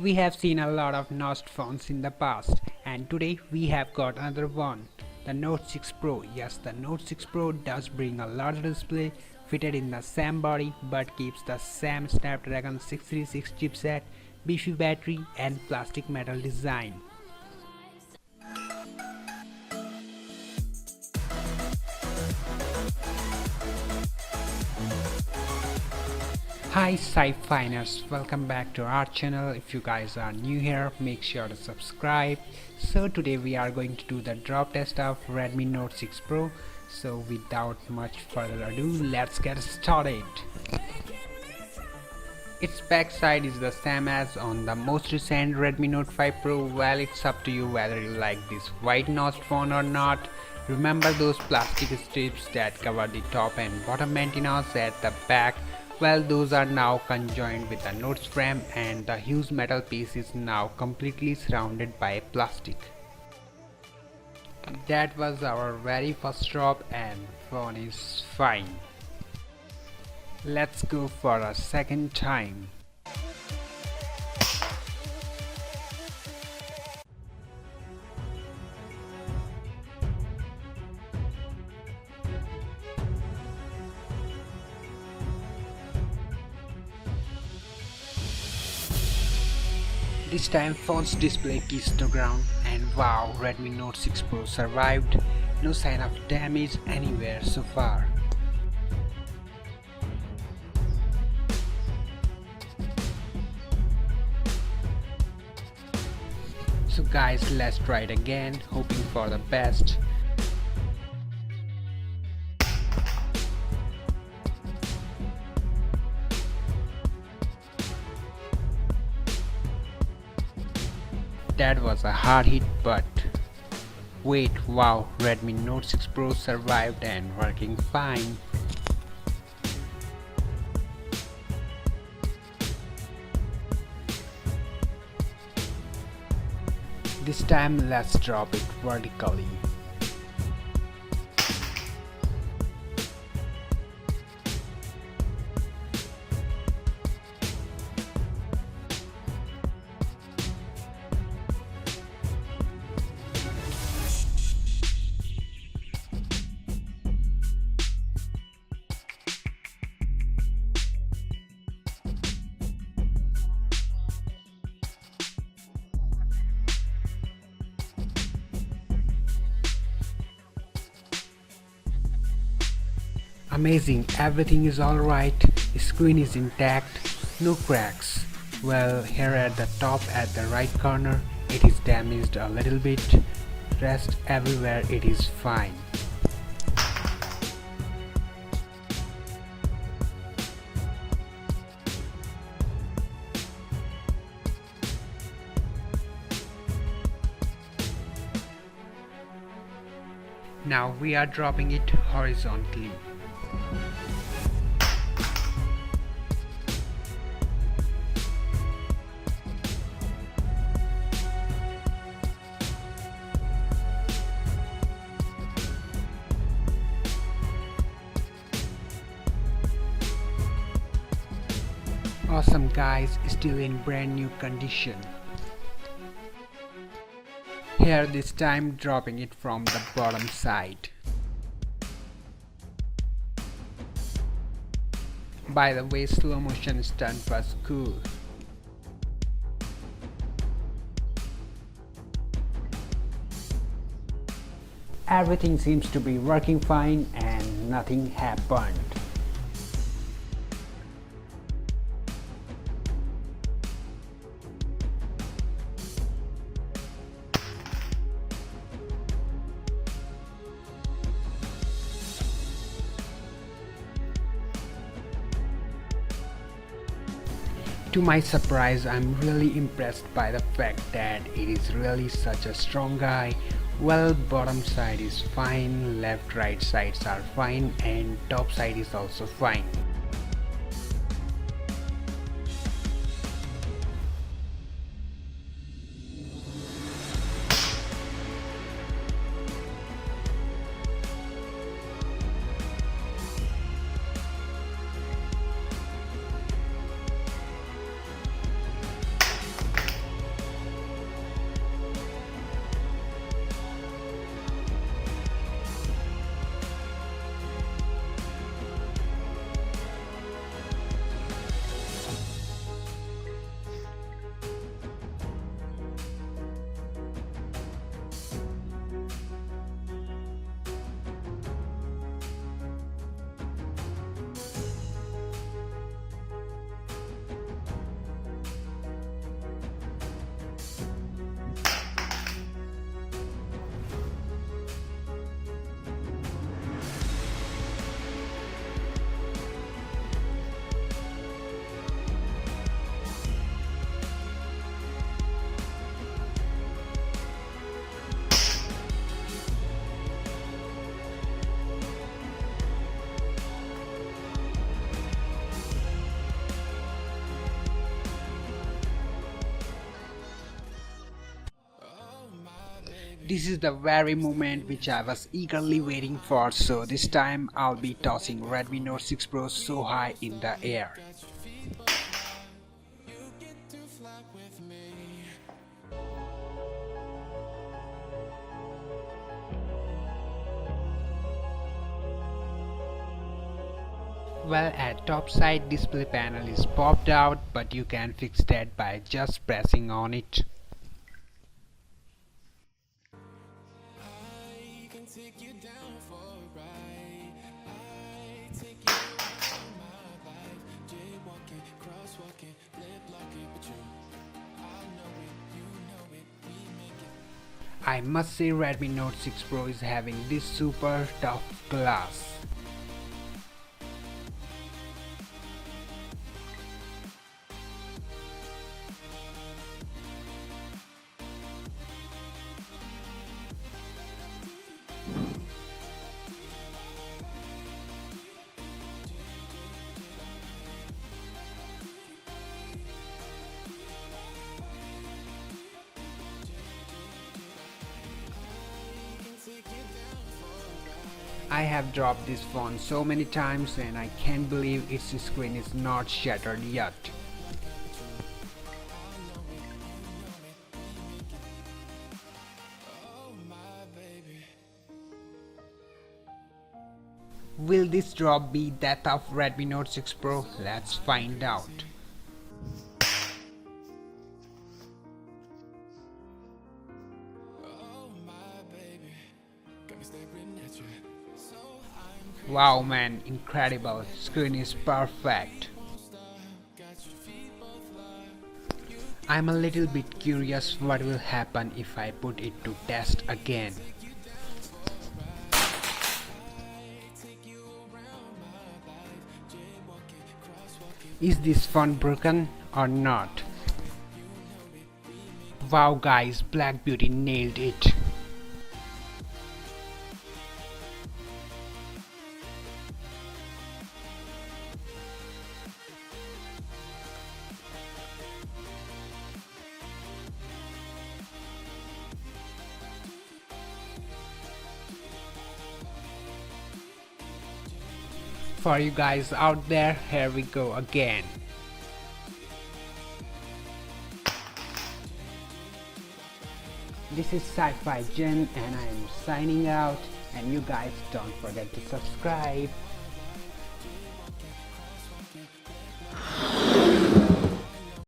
We have seen a lot of notched phones in the past, and today we have got another one, the Note 6 Pro. Yes, the Note 6 Pro does bring a larger display fitted in the same body but keeps the same Snapdragon 636 chipset, beefy battery and plastic metal design. Hi SCIFINERS, welcome back to our channel. If you guys are new here, make sure to subscribe. So today we are going to do the drop test of Redmi Note 6 Pro. So without much further ado, let's get started. Its back side is the same as on the most recent Redmi Note 5 Pro. Well, it's up to you whether you like this white notched phone or not. Remember those plastic strips that cover the top and bottom antennas at the back? Well, those are now conjoined with the Note's frame, and the huge metal piece is now completely surrounded by plastic. That was our very first drop and phone is fine. Let's go for a second time. This time phone's display kissed the ground, and wow, Redmi Note 6 Pro survived. No sign of damage anywhere so far. So guys, let's try it again, hoping for the best. That was a hard hit, but wait, wow, Redmi Note 6 Pro survived and working fine. This time let's drop it vertically. Amazing, everything is alright, screen is intact, no cracks. Well, here at the top at the right corner it is damaged a little bit, rest everywhere it is fine. Now we are dropping it horizontally. Awesome guys, still in brand new condition. Here this time dropping it from the bottom side. By the way, slow motion stunt was cool. Everything seems to be working fine and nothing happened. To my surprise, I'm really impressed by the fact that it is really such a strong guy. Well, bottom side is fine, left right sides are fine, and top side is also fine. This is the very moment which I was eagerly waiting for, so this time I'll be tossing Redmi Note 6 Pro so high in the air. Well, at top side display panel is popped out, but you can fix that by just pressing on it. I must say Redmi Note 6 Pro is having this super tough glass. I have dropped this phone so many times and I can't believe its screen is not shattered yet. Will this drop be that of Redmi Note 6 Pro? Let's find out. Wow man, incredible, screen is perfect. I'm a little bit curious what will happen if I put it to test again. Is this phone broken or not? Wow guys, Black Beauty nailed it. For you guys out there, here we go again. This is SCIFIGEN and I am signing out, and you guys don't forget to subscribe.